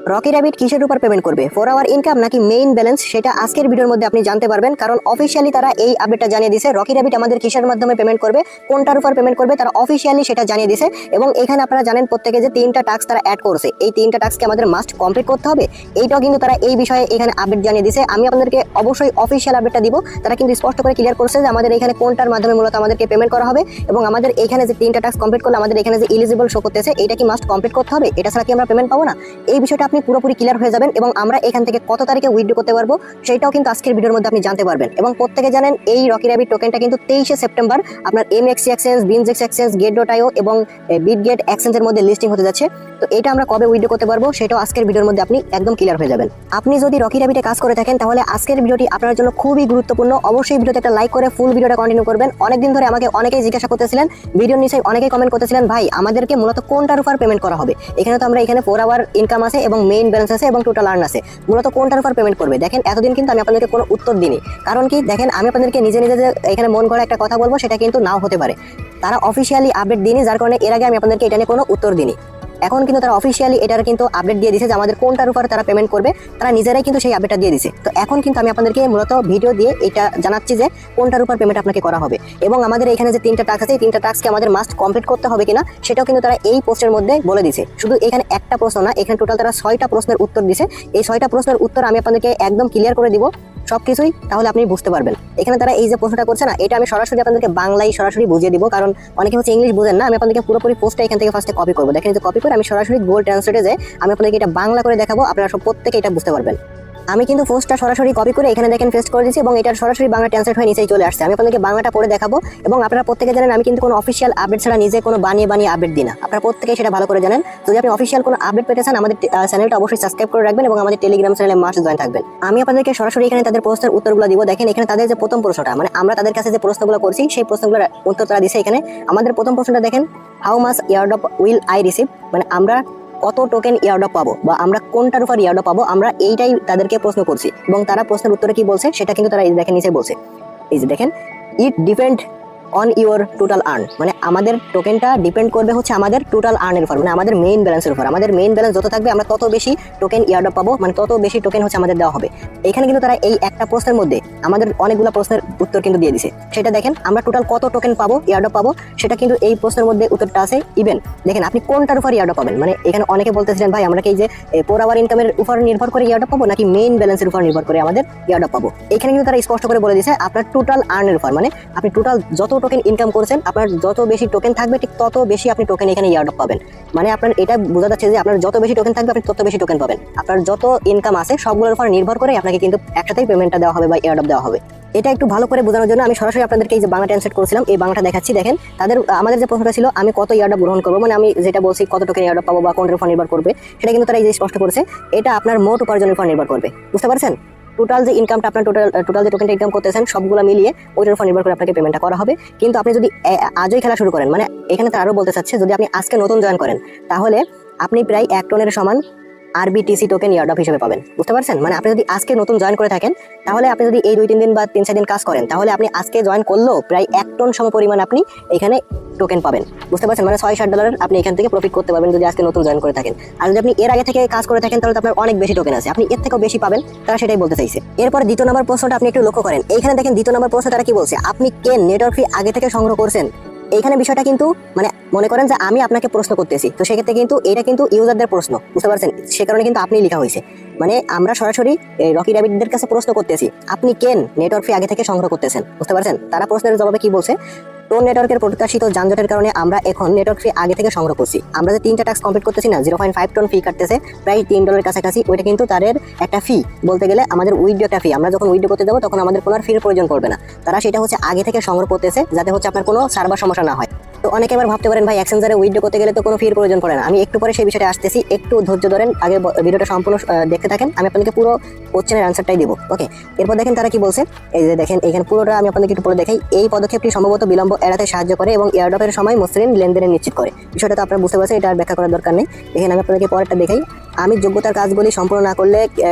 Rocky rabbit কিসের উপর payment করবে, 4 আওয়ার ইনকাম নাকি মেইন ব্যালেন্স, সেটা আজকের ভিডিওর মধ্যে আপনি জানতে পারবেন। কারণ অফিসিয়ালি তারা এই আপডেটটা জানিয়ে দিয়েছে রকি র্যাবিট আমাদের কিসের মাধ্যমে পেমেন্ট করবে, কোনটার উপর পেমেন্ট করবে, তারা অফিসিয়ালি সেটা জানিয়ে দিয়েছে। এবং এখানে আপনারা জানেন প্রত্যেকে যে 3টা টাস্ক তারা অ্যাড করছে, এই 3টা টাস্ককে আমাদের মাস্ট কমপ্লিট করতে হবে। এইটাও কিন্তু তারা এই বিষয়ে এখানে আপডেট জানিয়ে দিয়েছে। আমি আপনাদেরকে অবশ্যই অফিসিয়াল আপডেটটা দিব। তারা কিন্তু স্পষ্ট করে ক্লিয়ার করছে যে আমাদের এখানে কোনটার মাধ্যমে মূলত আমাদেরকে পেমেন্ট করা হবে এবং আমাদের এখানে যে 3টা টাস্ক কমপ্লিট করলে আমাদের এখানে যে এলিজিবল শো করতেছে এটা কি মাস্ট কমপ্লিট করতে হবে, এটা ছাড়া কি আমরা পেমেন্ট পাবো না। এই বিষয়টা আপনি পুরোপুরি ক্লিয়ার হয়ে যাবেন এবং আমরা এখান থেকে কত তারিখে উইথড্র করতে পারবো সেটাও কিন্তু আজকের ভিডিওর মধ্যে আপনি জানতে পারবেন। এবং প্রত্যেকে জানেন এই রকি র্যাবিট টোকেনটা কিন্তু 23শে সেপ্টেম্বর আপনার এমএক্সি এক্সচেঞ্জ, বিনজেক্স এক্সচেঞ্জ, গেট.io এবং বিটগেট এক্সচেঞ্জের মধ্যে লিস্টিং হতে যাচ্ছে। তো এটা আমরা কবে উইথড্র করতে পারবো সেটাও আজকের ভিডিওর মধ্যে আপনি একদম ক্লিয়ার হয়ে যাবেন। আপনি যদি রকি র্যাবিটে কাজ করে থাকেন তাহলে আজকের ভিডিওটি আপনার জন্য খুবই গুরুত্বপূর্ণ। অবশ্যই ভিডিওতে একটা লাইক করে ফুল ভিডিওটা কন্টিনিউ করবেন। অনেকদিন ধরে আমাকে অনেকেই জিজ্ঞাসা করতেছিলেন, ভিডিওর নিচে অনেকেই কমেন্ট করতেছিলেন, ভাই আমাদেরকে মূলত কোনটার উপর পেমেন্ট করা হবে। এখানে তো আমরা এখানে 4 আওয়ার ইনকাম আছে এবং মেইন ব্যালেন্স আছে এবং টোটাল আর্ন আছে, মূলত কোনটার উপর পেমেন্ট করবে। দেখেন এতদিন কিন্তু আমি আপনাদেরকে কোনো উত্তর দিইনি। কারণ কি দেখেন, আমি আপনাদেরকে নিজে নিজে যে এখানে মন গড়া একটা কথা বলবো সেটা কিন্তু নাও হতে পারে। তারা অফিসিয়ালি আপডেট দিইনি, যার কারণে এর আগে আমি আপনাদেরকে এটা নিয়ে কোনো উত্তর দিইনি। এখন কিন্তু তারা অফিসিয়ালি এটার কিন্তু আপডেট দিয়ে দিয়েছে যে আমাদের কোনটার উপর তারা পেমেন্ট করবে। তারা নিজেরাই কিন্তু সেই আপডেটটা দিয়ে দিয়েছে। তো এখন কিন্তু আমি আপনাদেরকে মূলত ভিডিও দিয়ে এটা জানাচ্ছি যে কোনটার উপর পেমেন্ট আপনাকে করা হবে এবং আমাদের এখানে যে 3টা টাস্ক আছে এই 3টা টাস্ককে আমাদের মাস্ট কমপ্লিট করতে হবে কিনা সেটাও কিন্তু তারা এই পোস্টের মধ্যে বলে দিয়েছে। শুধু এখানে একটা প্রশ্ন না, এখানে টোটাল তারা 6টা প্রশ্নের উত্তর দিয়েছে। এই 6টা প্রশ্নের উত্তর আমি আপনাদেরকে একদম ক্লিয়ার করে দিব সবকিছুই, তাহলে আপনি বুঝতে পারবেন। এখানে তারা এই যে প্রশ্নটা করছে না, এটা আমি সরাসরি আপনাদেরকে বাংলায় সরাসরি বুঝিয়ে দিব, কারণ অনেকে হচ্ছে ইংলিশ বুঝেন না। আমি আপনাদেরকে পুরোপুরি পোস্টটা এখান থেকে ফার্স্টে কপি করবো। দেখেন যে কপি করে আমি সরাসরি গুগল ট্রান্সলেটে যাই, আমি আপনাদেরকে এটা বাংলা করে দেখাবো, আপনারা সব প্রত্যেকে এটা বুঝতে পারবেন। আমি কিন্তু পোস্টটা সরাসরি কপি করে এখানে দেখেন পেস্ট করে দিয়েছি এবং এটার সরাসরি বাংলা ট্রান্সলেট হয়ে নিচেই চলে আসছে। আমি আপনাদেরকে বাংলাটা পড়ে দেখাবো এবং আপনারা প্রত্যেকে জানেন আমি কিন্তু কোনো অফিসিয়াল আপডেট ছাড়া নিজে কোনো বানিয়ে আপডেট দিই না। আপনারা প্রত্যেকেই সেটা ভালো করে জানেন। যদি আপনি অফিসিয়াল কোনো আপডেট পেতে চান আমাদের চ্যানেলটা অবশ্যই সাবস্ক্রাইব করে রাখবেন এবং আমাদের টেলিগ্রাম চ্যানেলে মাস্ট জয়েন থাকবেন। আমি আপনাদেরকে সরাসরি এখানে তাদের প্রশ্নের উত্তরগুলো দিব। দেখেন এখানে তাদের যে প্রথম প্রশ্নটা, মানে আমরা তাদের কাছে যে প্রশ্নগুলো করছি সেই প্রশ্নগুলোর উত্তর তারা দিয়েছে। এখানে আমাদের প্রথম প্রশ্নটা দেখেন, how much airdrop will I receive, মানে আমরা কত টোকেন ইয়ারড্রপ পাবো বা আমরা কোনটার উপর ইয়ারড্রপ পাবো, আমরা এইটাই তাদেরকে প্রশ্ন করছি। এবং তারা প্রশ্নের উত্তরে কি বলছে সেটা কিন্তু তারা এই দেখেন নিচে বলছে, এই যে দেখেন, ইট depend on your total earn, মানে আমাদের টোকেনটা ডিপেন্ড করবে হচ্ছে আমাদের টোটাল আর্নের উপর, মানে আমাদের মেইন ব্যালেন্সের উপর। আমাদের মেইন ব্যালেন্স যত থাকবে আমরা তত বেশি টোকেন ইয়ারড্রপ পাবো, মানে তত বেশি টোকেন হচ্ছে আমাদের দেওয়া হবে। এখানে কিন্তু তারা এই একটা প্রশ্নের মধ্যে আমাদের অনেকগুলো প্রশ্নের উত্তর কিন্তু দিয়ে দিছে। সেটা দেখেন আমরা টোটাল কত টোকেন পাবো, ইয়ারড্রপ পাবো, সেটা কিন্তু এই প্রশ্নের মধ্যে উত্তরটা আছে। ইভেন দেখেন আপনি কোনটার উপর ইয়ারড্রপ পাবেন, মানে এখানে অনেকে বলতেছিলেন ভাই আমরা কি এই যে 4 আওয়ার ইনকামের উপর নির্ভর করে ইয়ারড্রপ পাবো নাকি মেইন ব্যালেন্সের উপর নির্ভর করে আমাদের ইয়ারড্রপ পাবো। এখানে কিন্তু তারা স্পষ্ট করে বলে দিয়েছে আপনার টোটাল আর্নের উপর, মানে আপনি টোটাল যত টোকেন ইনকাম করছেন আপনার যত বেশি টোকেন থাকবে ঠিক তত বেশি আপনি টোকেন এখানে ইয়ারড্রপ পাবেন। মানে আপনার এটা বোঝা যাচ্ছে যে আপনার যত বেশি টোকেন থাকবে আপনি তত বেশি টোকেন পাবেন। আপনার যত ইনকাম আছে সবগুলোর উপর নির্ভর করে আপনাকে কিন্তু একসাথেই পেমেন্টটা দেওয়া হবে বা ইয়ারড্রপ দেওয়া হবে। এটা একটু ভালো করে বোঝানোর জন্য আমি সরাসরি আপনাদেরকে এই যে বাংলা ট্রান্সলেট করেছিলাম এই বাংলাটা দেখাচ্ছি। দেখেন আমাদের যে প্রশ্নটা ছিল আমি কত ইয়ারড্রপ গ্রহণ করবো, মানে আমি যেটা বলছি কত টোকেন ইয়ারড্রপ পাবো বা কোনটার উপর নির্ভর করবে, সেটা কিন্তু তারা এই যে স্পষ্ট করেছে এটা আপনার মোট উপার্জনের উপর নির্ভর করবে। বুঝতে পারছেন? টোটাল যে ইনকামটা আপনার টোটাল যে টোকেনটা ইনকাম করতেছেন সবগুলো মিলিয়ে ওইটার উপর নির্ভর করে আপনাকে পেমেন্টটা করা হবে। কিন্তু আপনি যদি আজই খেলা শুরু করেন, মানে এখানে তারা আরও বলতে চাচ্ছে যদি আপনি আজকে নতুন জয়েন করেন তাহলে আপনি প্রায় 1 টনের সমান আরবিটিসি টোকেন ইয়ারড্রপ হিসেবে পাবেন। বুঝতে পারছেন? মানে আপনি যদি আজকে নতুন জয়েন করে থাকেন তাহলে আপনি যদি এই 2-3 দিন বা 3-4 দিন কাজ করেন তাহলে আপনি আজকে জয়েন করলেও প্রায় 1 টন সম পরিমাণ আপনি এখানে টোকেন পাবেন। বুঝতে পারছেন? মানে $6-7 আপনি এখান থেকে প্রফিট করতে পারবেন যদি আজকে নতুন জয়েন করে থাকেন। আর যদি আপনি এর আগে থেকে কাজ করে থাকেন তাহলে আপনার অনেক বেশি টোকেন আছে, আপনি এর থেকেও বেশি পাবেন, তারা সেটাই বলতে চাইছে। এরপর দ্বিতীয় নম্বর প্রশ্নটা আপনি একটু লক্ষ্য করেন। এইখানে দেখেন দ্বিতীয় নম্বর প্রশ্ন তারা কি বলছে, আপনি কেন নেটওয়ার্ক ফি আগে থেকে সংগ্রহ করছেন। এইখানে বিষয়টা কিন্তু মানে মনে করেন যে আমি আপনাকে প্রশ্ন করতেছি, তো সেক্ষেত্রে কিন্তু এটা কিন্তু ইউজারদের প্রশ্ন। বুঝতে পারছেন? সে কারণে কিন্তু আপনি লেখা হয়েছে, মানে আমরা সরাসরি রকি র্যাবিটদের কাছে প্রশ্ন করতেছি আপনি কেন নেটওয়ার্ক ফি আগে থেকে সংগ্রহ করতেছেন। বুঝতে পারছেন? তারা প্রশ্নের জবাবে কি বলছে, টোন নেটওয়ার্কের প্রকাশিত যানজটের কারণে আমরা এখন নেটওয়ার্ক ফি আগে থেকে সংগ্রহ করছি। আমরা যে 3টা টাস্ক কমপ্লিট করতেছি না, 0.5 টন ফি কাটতেছে প্রায় $3 কাছাকাছি, ওইটা কিন্তু তাদের একটা ফি, বলতে গেলে আমাদের উইথড্র একটা ফি। আমরা যখন উইথড্র করতে যাবো তখন আমাদের কোনো ফির প্রয়োজন পড়বে না। তারা সেটা হচ্ছে আগে থেকে সংগ্রহ করতেছে যাতে হচ্ছে আপনার কোনো সার্ভার সমস্যা না হয়। তো অনেকে এবার ভাবতে পারেন ভাই এক্সচেঞ্জারে উইথড্র করতে গেলে তো কোনো ফির প্রয়োজন পড়ে না। আমি একটু পরে সেই বিষয়টা আসতেছি, একটু ধৈর্য ধরেন, আগে ভিডিওটা সম্পূর্ণ দেখতে থাকেন, আমি আপনাদেরকে পুরো কোশ্চেনের অ্যান্সারটাই দেবো। ওকে, এরপর দেখেন তারা কি বলছে, এই যে দেখেন এখানে পুরোটা আমি আপনাদেরকে একটু পরে দেখাই। এই পদক্ষেপটি সম্ভবত বিলম্ব এড়াতে সাহায্য করে এবং এয়ারড্রপের সময় মসৃণ লেনদেন নিশ্চিত করে। বিষয়টা তো আপনারা বুঝতে পারছেন, এটা আর ব্যাখ্যা করার দরকার নেই। দেখেন আমি আপনাদেরকে পরেরটা দেখাই, আমি যোগ্যতার কাজগুলি সম্পূর্ণ না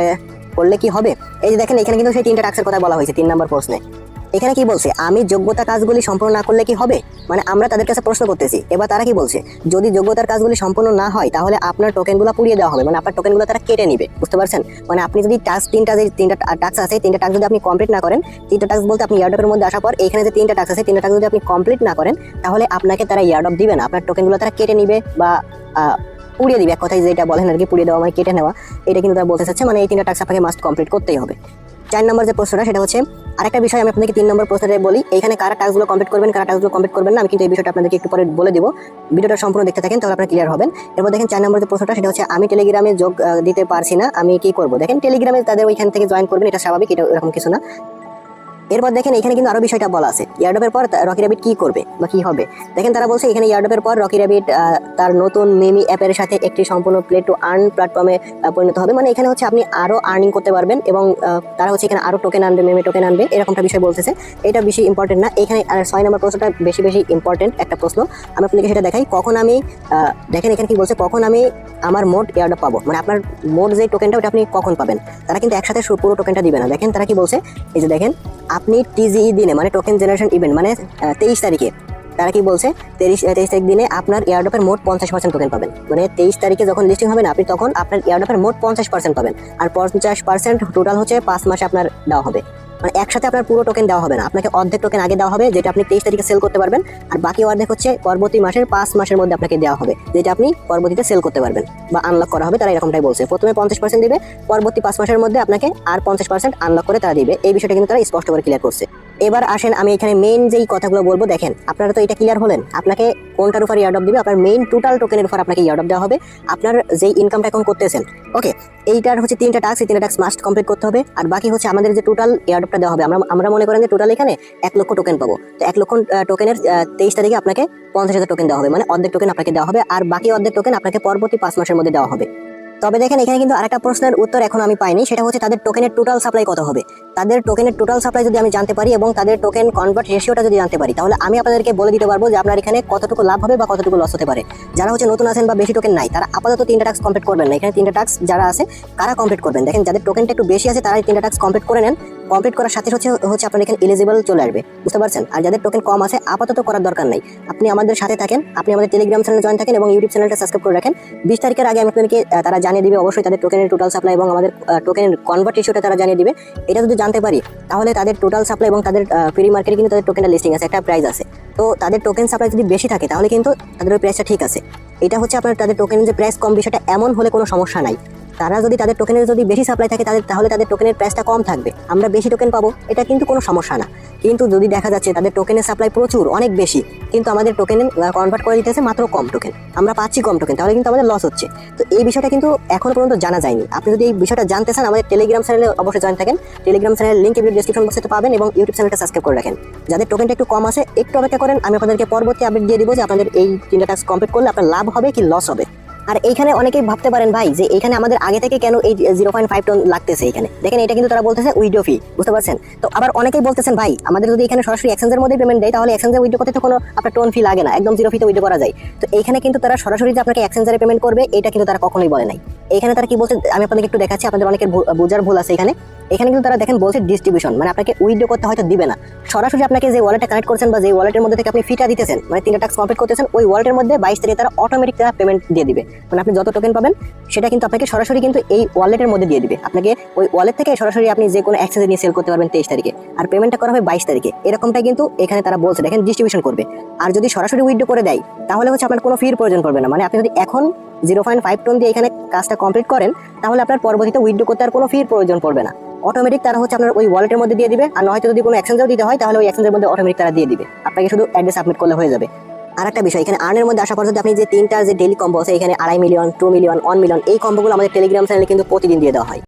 করলে কি হবে। এই যে দেখেন এখানে কিন্তু সেই 3টা টাস্কের কথা বলা হয়েছে 3 নম্বর প্রশ্নে। এখানে কি বলছে, আমি যোগ্যতা কাজগুলি সম্পূর্ণ না করলে কি হবে, মানে আমরা তাদের কাছে প্রশ্ন করতেছি। এবার তারা কি বলছে, যদি যোগ্যতার কাজগুলি সম্পূর্ণ না হয় তাহলে আপনার টোকেনগুলো পুড়িয়ে দেওয়া হবে, মানে আপনার টোকেনগুলো তারা কেটে নিবে। বুঝতে পারছেন? মানে আপনি যদি তিনটা টাস্ক আছে, তিনটা টাস্ক যদি আপনি কমপ্লিট না করেন, তিনটা টাস্ক বলতে আপনি ইয়ারডপের মধ্যে আসার পর এখানে যে তিনটা টাস্ক আছে, তিনটা টাস্ক যদি আপনি কমপ্লিট না করেন তাহলে আপনাকে তারা ইয়ারডপ দিবে না, আপনার টোকেনগুলো তারা কেটে নিবে বা পুড়িয়ে দিবে। এক কথায় যেটা বলেন আর কি, পুড়িয়ে দেওয়া মানে কেটে নেওয়া, এটা কিন্তু তারা বলতে চাচ্ছে। মানে এই তিনটা টাস্ক আপনাকে মাস্ট কমপ্লিট করতেই হবে। 4 নম্বর যে প্রশ্নটা সেটা হচ্ছে, আরেকটা বিষয় আমি আপনাকে 3 নম্বর প্রশ্নটা বলি, এখানে কারা টাস্কগুলো কমপ্লিট করবেন, কারা টাস্কগুলো কমপ্লিট করবেন না, আমি কিন্তু এই বিষয়টা আপনাদেরকে একটু পরে বলে দিব। ভিডিওটা সম্পূর্ণ দেখতে থাকেন, তাহলে আপনারা ক্লিয়ার হবেন। এরপর দেখেন 4 নম্বর যে প্রশ্নটা সেটা হচ্ছে, আমি টেলিগ্রামে যোগ দিতে পারছি না, আমি কি করব? দেখেন টেলিগ্রামে তাদের ওইখান থেকে জয়েন করবেন, এটা স্বাভাবিক, এটা এরকম কিছু না। এরপর দেখেন এখানে কিন্তু আরো বিষয়টা বলা আছে, ইয়ারডপের পর রকি র্যাবিট কি করবে বা কি হবে। দেখেন তারা বলছে এখানে ইয়ারডপের পর রকি র্যাবিট তার নতুন মেমি অ্যাপের সাথে একটি সম্পূর্ণ প্লে টু আর্ন প্ল্যাটফর্মে পরিণত হবে। মানে এখানে হচ্ছে আপনি আরো আর্নিং করতে পারবেন এবং তারা হচ্ছে এখানে আরো টোকেন আনবে, মেমি টোকেন আনবে, এরকমটা বিষয় বলতেছে। এটা বেশি ইম্পর্টেন্ট না এখানে। আর 6 নম্বর প্রশ্নটা বেশি ইম্পর্টেন্ট একটা প্রশ্ন, আমি আপনাকে সেটা দেখাই। কখন আমি দেখেন এখানে কি বলছে, কখন আমি আমার মোট ইয়ারডপ পাবো, মানে আপনার মোট যে টোকেনটা ওটা আপনি কখন পাবেন। তারা কিন্তু একসাথে পুরো টোকেনটা দিবে না। দেখেন তারা কি বলছে, এই যে দেখেন, আপনি টিজিই দিনে মানে টোকেন জেনারেশন ইভেন্ট মানে 23 তারিখে তারা কি বলছে, 23 তারিখ দিনে আপনার এয়ারড্রপের মোট 50% টোকেন পাবেন। মানে 23 তারিখে যখন লিস্টিং হবে না, আপনি তখন আপনার এয়ারড্রপের মোট 50% পাবেন। আর 50% টোটাল হচ্ছে 5 মাসে আপনার দেওয়া হবে। মানে একসাথে আপনার পুরো টোকেন দেওয়া হবে না, আপনাকে অর্ধেক টোকেন আগে দেওয়া হবে, যেটা আপনি 23 তারিখে সেল করতে পারবেন। আর বাকি অর্ধেক হচ্ছে পরবর্তী মাসের 5 মাসের মধ্যে আপনাকে দেওয়া হবে, যেটা আপনি পরবর্তীতে সেল করতে পারবেন বা আনলক করা হবে। তারা এরকমটাই বলছে, প্রথমে 50% দিবে, পরবর্তী 5 মাসের মধ্যে আপনাকে আর 50% আনলক করে তারা দিবে। এই বিষয়টা কিন্তু তারা স্পষ্ট করে ক্লিয়ার করছে। এবার আসেন আমি এখানে মেইন যেই কথাগুলো বলবো, দেখেন আপনারা তো এটা ক্লিয়ার হলেন, আপনাকে কোনটার উপর ইয়ারডপ দিবে, আপনার মেইন টোটাল টোকেনের উপর আপনাকে ইয়ারডপ দেওয়া হবে, আপনার যেই ইনকামটা এখন করতেছেন। ওকে, এইটার হচ্ছে 3টা টাস্ক, এই 3টা টাস্ক মাস্ট কমপ্লিট করতে হবে। আর বাকি হচ্ছে আমাদের যে টোটাল ইয়ারডপটা দেওয়া হবে, আমরা মনে করেন যে টোটাল এখানে 1 লক্ষ টোকেন পাবো, তো 1 লক্ষ টোকেনের 23 তারিখে আপনাকে 50,000 টোকেন দেওয়া হবে, মানে অর্ধেক টোকেন আপনাকে দেওয়া হবে, আর বাকি অর্ধেক টোকেন আপনাকে পরবর্তী 5 মাসের মধ্যে দেওয়া হবে। তবে দেখেন এখানে কিন্তু আরেকটা প্রশ্নের উত্তর এখন আমি পাইনি, সেটা হচ্ছে তাদের টোকেনের টোটাল সাপ্লাই কত হবে। তাদের টোকেনের টোটাল সাপ্লাই যদি আমি জানতে পারি এবং তাদের টোকেন কনভার্ট রেশিওটা যদি জানতে পারি, তাহলে আমি আপনাদেরকে বলে দিতে পারবো যে আপনার এখানে কতটুকু লাভ হবে বা কতটুকু লস হতে পারে। যারা হচ্ছে নতুন আছেন বা বেশি টোকেন নাই, তারা আপাতত 3টা টাস্ক কমপ্লিট করবেন না। এখানে 3টা টাস্ক যারা আছে কারা কমপ্লিট করবেন, দেখেন যাদের টোকেনটা একটু বেশি আছে তারা 3টা টাস্ক কমপ্লিট করে নেন। কমপ্লিট করার সাথে হচ্ছে আপনার এখানে এলিজিবল চলে আসবে, বুঝতে পারছেন। আর যাদের টোকেন কম আছে আপাতত করার দরকার নাই, আপনি আমাদের সাথে থাকেন, আপনি আমাদের টেলিগ্রাম চ্যানেলে জয়েন থাকেন এবং ইউটিউব চ্যানেলটা সাবস্ক্রাইব করে রাখেন। 20 তারিখের আগে আমি আপনাদেরকে তারা জানিয়ে দিবে অবশ্যই তাদের টোকেনের টোটাল সাপ্লাই এবং আমাদের টোকেনের কনভার্ট রেশিওটা তারা জানিয়ে দিবে। এটা যদি জানতে পারি তাহলে তাদের টোটাল সাপ্লাই এবং তাদের ফ্রি মার্কেটে কিন্তু তাদের টোকেনটা লিস্টিং আছে, একটা প্রাইস আছে। তো তাদের টোকেন সাপ্লাই যদি বেশি থাকে তাহলে কিন্তু তাদের ওই প্রাইসটা ঠিক আছে। এটা হচ্ছে আপনার তাদের টোকেনের যে প্রাইস কম, বিষয়টা এমন হলে কোনো সমস্যা নাই। তারা যদি তাদের টোকেনের যদি বেশি সাপ্লাই থাকে তাহলে তাদের টোকেনের প্রাইসটা কম থাকবে, আমরা বেশি টোকেন পাবো, এটা কিন্তু কোনো সমস্যা না। কিন্তু যদি দেখা যাচ্ছে তাদের টোকেনের সাপ্লাই প্রচুর অনেক বেশি, কিন্তু আমাদের টোকেনে কনভার্ট করে দিতেছে মাত্র কম টোকেন, আমরা পাচ্ছি কম টোকেন, তাহলে কিন্তু আমাদের লস হচ্ছে। তো এই বিষয়টা কিন্তু এখনো পর্যন্ত জানা যায়নি। আপনি যদি এই বিষয়টা জানতে চান আমাদের টেলিগ্রাম চ্যানেলে অবশ্যই জয়েন থাকেন। টেলিগ্রাম চ্যানেলের লিঙ্ক ভিডিও ডেসক্রিপশন বক্সে পাবেন এবং ইউটিউব চ্যানেলটা সাবস্ক্রাইব করে রাখেন। যাদের টোকেনটা একটু কম আছে একটু অপেক্ষা করেন, আমি আপনাদেরকে পরবর্তী আপডেট দিয়ে দিব যে আপনাদের এই 3টা টাস্ক কমপ্লিট করলে আপনার লাভ হবে কি লস হবে। আর এইখানে অনেকেই ভাবতে পারেন ভাই যে এইখানে আমাদের আগে থেকে কেন এই 0.5 টন লাগতেছে। এখানে দেখেন এটা কিন্তু তারা বলতেছে উইডো ফি, বুঝতে পারছেন। তো আবার অনেকেই বলতেছেন ভাই আমাদের যদি এখানে সরাসরি এক্সচেঞ্জের মধ্যে পেমেন্ট দেয় তাহলে এক্সচেঞ্জে উইডো করতে তো কোনো আপনার টোন ফি লাগে না, একদম 0 ফিতে উইডো করা যায়। তো এইখানে কিন্তু তারা সরাসরি যে আপনাকে এক্সচেঞ্জারে পেমেন্ট করবে এটা কিন্তু তারা কখনোই বলে নাই। এখানে তারা কি বলছে আমি আপনাদেরকে একটু দেখাচ্ছি, আপনাদের অনেকের বোঝার ভুল আছে এখানে কিন্তু তারা দেখেন বলছে ডিস্ট্রিবিউশন, মানে আপনাকে উইড্রো করতে হয়তো দিবে না, সরাসরি আপনাকে যে ওয়ালেটে কানেক্ট করছেন বা যে ওয়ালেটের মধ্যে থেকে আপনি ফিটা দিতেছেন, মানে 3টা টাস্ক কমপ্লিট করতেছেন, ওই ওয়ালেটের মধ্যে 22 তারিখে তারা অটোমেটিক তারা পেমেন্ট দিয়ে দিবে। মানে আপনি যত টোকেন পাবেন সেটা কিন্তু আপনাকে সরাসরি কিন্তু এই ওয়ালেটের মধ্যে দিয়ে দিবে, আপনাকে ওই ওয়ালেট থেকে সরাসরি আপনি যে কোনো এক্সচেঞ্জে নিয়ে সেল করতে পারবেন 23 তারিখে, আর পেমেন্টটা করা হবে 22 তারিখে। এরকমটাই কিন্তু এখানে তারা বলছে, দেখেন ডিস্ট্রিবিউশন করবে। আর যদি সরাসরি উইড্রো করে দেয় তাহলে হচ্ছে আপনার কোনো ফির প্রয়োজন পড়বে না, মানে আপনি যদি এখন 0.5 টন দিয়ে এখানে কাজটা কমপ্লিট করেন তাহলে আপনার পরবর্তীতে উইথড্র করতে আর কোনো ফির প্রয়োজন পড়বে না, অটোমেটিক তারা হচ্ছে আপনার ওই ওয়ালেটের মধ্যে দিয়ে দিবে। আর নয়তো যদি কোনো এক্সচেঞ্জেও দিতে হয় তাহলে ওই এক্সচেঞ্জের মধ্যে অটোমেটিক তারা দিয়ে দিবে, আপনাকে শুধু অ্যাড্রেস সাবমিট করলে হয়ে যাবে। আর একটা বিষয়, এখানে আর্নের মধ্যে আসার পর যদি আপনি যে 3টা যে ডেইলি কম্বো আছে এখানে 2.5 মিলিয়ন, 2 মিলিয়ন, 1 মিলিয়ন, এই কম্বোগুলো আমাদের টেলিগ্রাম চ্যানেলে কিন্তু প্রতিদিন দিয়ে দেওয়া হয়।